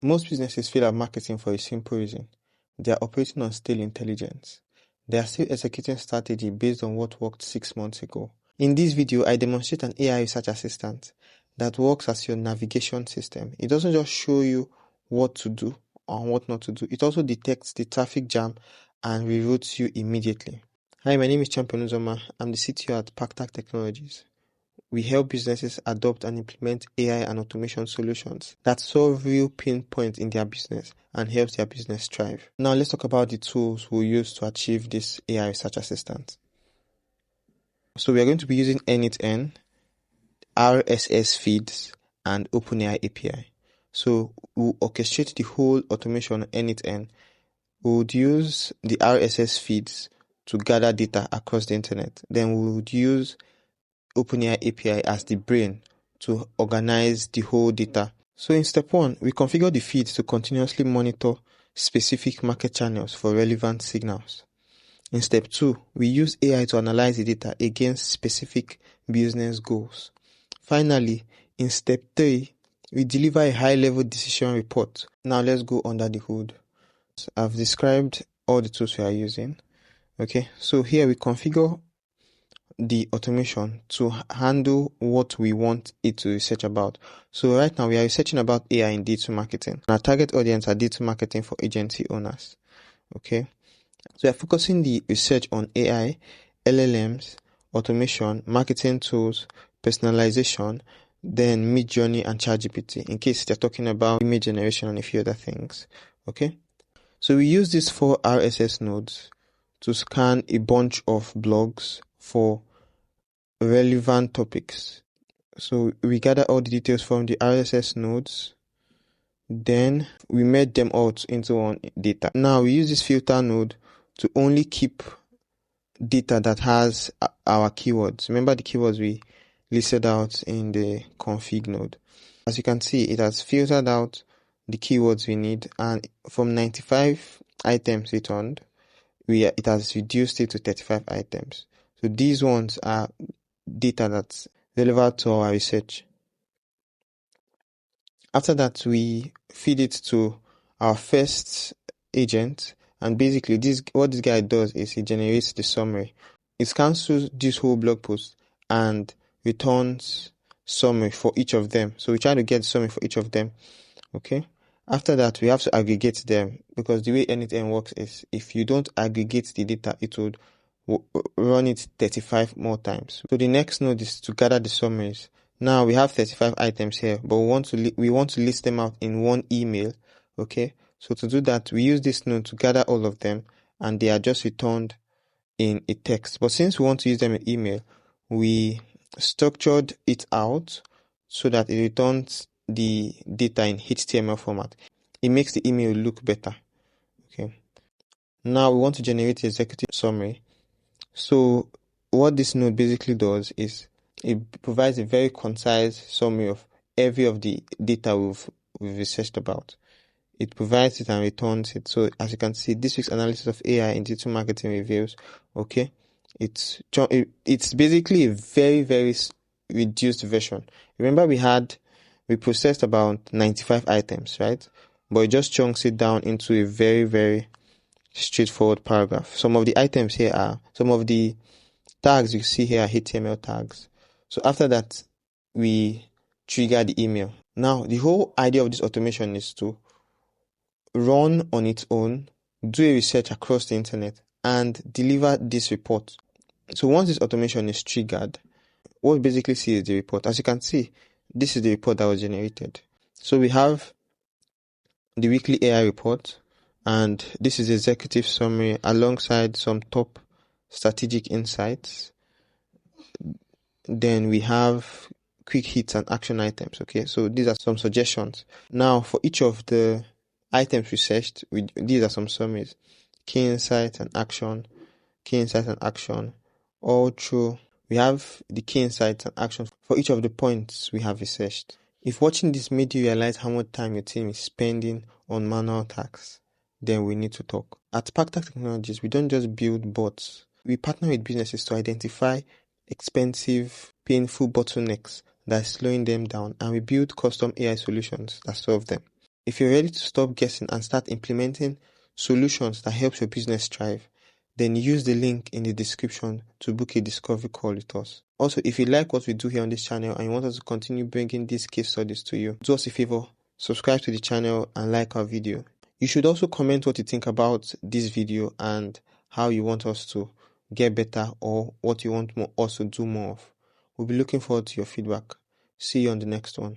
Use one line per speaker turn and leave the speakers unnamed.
Most businesses fail at marketing for a simple reason. They are operating on stale intelligence. They are still executing strategy based on what worked 6 months ago. In this video, I demonstrate an AI research assistant that works as your navigation system. It doesn't just show you what to do or what not to do. It also detects the traffic jam and reroutes you immediately. Hi, my name is Champion Uzoma. I'm the CTO at Pactac Technologies. We help businesses adopt and implement AI and automation solutions that solve real pain points in their business and helps their business thrive. Now let's talk about the tools we use to achieve this AI research assistant. So we are going to be using N8N, RSS feeds, and OpenAI API. So we'll orchestrate the whole automation on N8N. We would use the RSS feeds to gather data across the internet. Then we would use OpenAI API as the brain to organize the whole data. So in step 1, we configure the feeds to continuously monitor specific market channels for relevant signals. In step 2, we use AI to analyze the data against specific business goals. Finally, in step 3, we deliver a high-level decision report. Now let's go under the hood. So I've described all the tools we are using. Okay, so here we configure the automation to handle what we want it to research about. So right now we are researching about AI in digital marketing. Our target audience are digital marketing for agency owners. Okay, so we are focusing the research on AI, LLMs, automation, marketing tools, personalization, then Midjourney and ChatGPT in case they're talking about image generation and a few other things. Okay, so we use these 4 RSS nodes to scan a bunch of blogs for relevant topics. So we gather all the details from the RSS nodes, then we merge them out into one data. Now we use this filter node to only keep data that has our keywords. Remember the keywords we listed out in the config node. As you can see, it has filtered out the keywords we need, and from 95 items returned, it has reduced it to 35 items. So these ones are data that's relevant to our research. After that, we feed it to our first agent, and basically what this guy does is he generates the summary. It scans through this whole blog post and returns summary for each of them. So we try to get the summary for each of them. Okay. After that, we have to aggregate them, because the way N8N works is if you don't aggregate the data, it would run it 35 more times. So the next node is to gather the summaries. Now we have 35 items here, but we want to list them out in one email. Okay, so to do that, we use this node to gather all of them, and they are just returned in a text. But since we want to use them in email, we structured it out so that it returns the data in HTML format. It makes the email look better. Okay. Now we want to generate the executive summary. So what this node basically does is it provides a very concise summary of every of the data we've researched about. It provides it and returns it. So as you can see, this week's analysis of AI in digital marketing reveals, okay, it's basically a very, very reduced version. Remember we processed about 95 items, right? But it just chunks it down into a very, very straightforward paragraph. Some of the items here some of the tags you see here are HTML tags. So after that, we trigger the email. Now, the whole idea of this automation is to run on its own, do a research across the internet, and deliver this report. So once this automation is triggered, what we basically see is the report. As you can see, this is the report that was generated. So we have the weekly AI report, and this is the executive summary alongside some top strategic insights. Then we have quick hits and action items. Okay, so these are some suggestions. Now, for each of the items researched, these are some summaries: key insights and action, key insights and action. All through, we have the key insights and action for each of the points we have researched. If watching this made you realize how much time your team is spending on manual tasks, then we need to talk. At Pactac Technologies, we don't just build bots. We partner with businesses to identify expensive, painful bottlenecks that are slowing them down, and we build custom AI solutions that solve them. If you're ready to stop guessing and start implementing solutions that help your business thrive, then use the link in the description to book a discovery call with us. Also, if you like what we do here on this channel and you want us to continue bringing these case studies to you, do us a favor, subscribe to the channel and like our video. You should also comment what you think about this video and how you want us to get better or what you want us to do more of. We'll be looking forward to your feedback. See you on the next one.